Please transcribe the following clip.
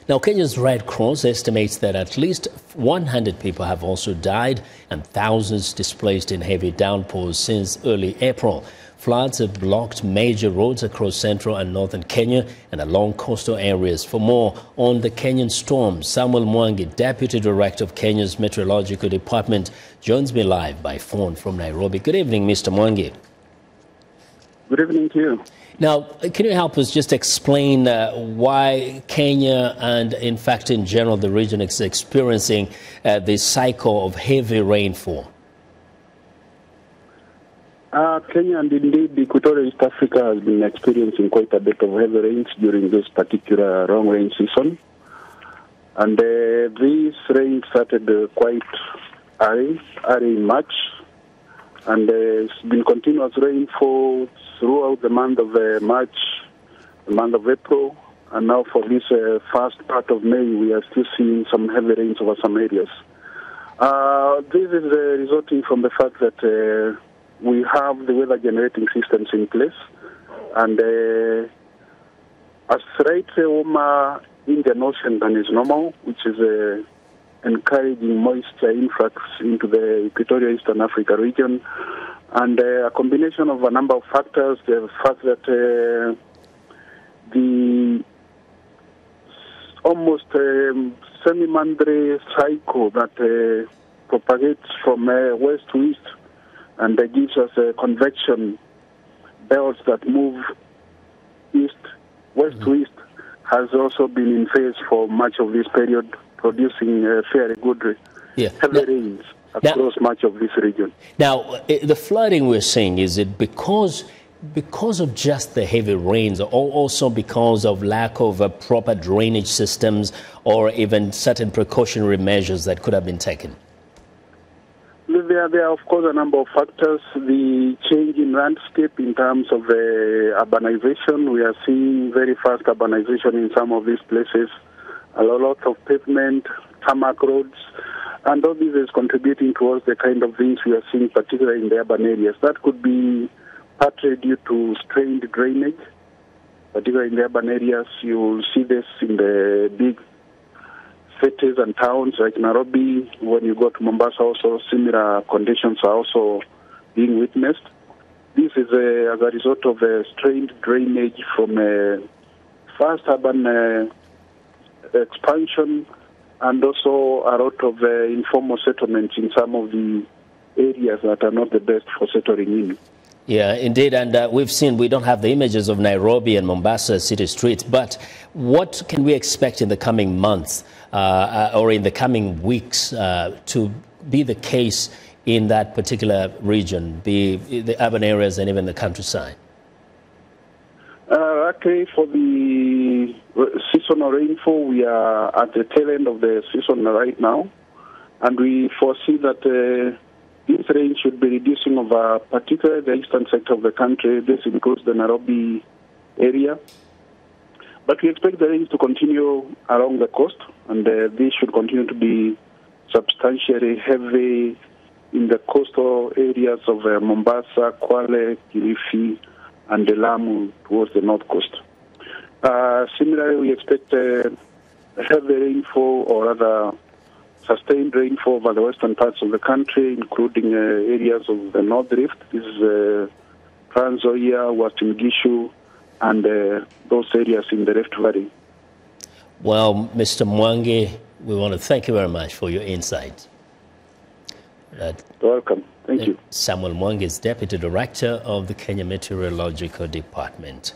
Now, Kenya's Red Cross estimates that at least 100 people have also died and thousands displaced in heavy downpours since early April. Floods have blocked major roads across central and northern Kenya and along coastal areas. For more on the Kenyan storms, Samuel Mwangi, Deputy Director of Kenya's Meteorological Department, joins me live by phone from Nairobi. Good evening, Mr. Mwangi. Good evening to you. Now, can you help us just explain why Kenya and, in fact, in general, the region is experiencing this cycle of heavy rainfall? Kenya and indeed Equatorial East Africa has been experiencing quite a bit of heavy rains during this particular long rain season. And this rain started quite early in March. And it's been continuous rainfall throughout the month of March, the month of April, and now for this first part of May, we are still seeing some heavy rains over some areas. This is resulting from the fact that we have the weather generating systems in place, and a slight warmer Indian Ocean than is normal, which is encouraging moisture influx into the Equatorial Eastern Africa region, and a combination of a number of factors. The fact that the almost semi-monthly cycle that propagates from west to east and gives us convection belts that move west to east, has also been in phase for much of this period, producing fairly good heavy rains across much of this region. Now, the flooding we're seeing, is it because of just the heavy rains, or also because of lack of proper drainage systems, or even certain precautionary measures that could have been taken? There are, of course, a number of factors. The change in landscape in terms of urbanization. We are seeing very fast urbanization in some of these places. A lot of pavement, tarmac roads, and all this is contributing towards the kind of things we are seeing, particularly in the urban areas. That could be partly due to strained drainage, particularly in the urban areas. You will see this in the big cities and towns like Nairobi. When you go to Mombasa, also similar conditions are also being witnessed. This is as a result of strained drainage from fast urban expansion, and also a lot of informal settlements in some of the areas that are not the best for settling in. Yeah, indeed, and we've seen, we don't have the images of Nairobi and Mombasa city streets, but what can we expect in the coming months or in the coming weeks to be the case in that particular region, be the urban areas and even the countryside? Okay, for the seasonal rainfall, we are at the tail end of the season right now, and we foresee that this rain should be reducing over particularly the eastern sector of the country. This includes the Nairobi area. But we expect the rains to continue along the coast, and this should continue to be substantially heavy in the coastal areas of Mombasa, Kwale, Kilifi, and the Lamu towards the north coast. Similarly, we expect heavy rainfall, or rather sustained rainfall over the western parts of the country, including areas of the North Rift. This is Trans Nzoia, Western Gishu, and those areas in the Rift Valley. Well, Mr. Mwangi, we want to thank you very much for your insight. You're welcome. Thank you. Samuel Mwangi is Deputy Director of the Kenya Meteorological Department.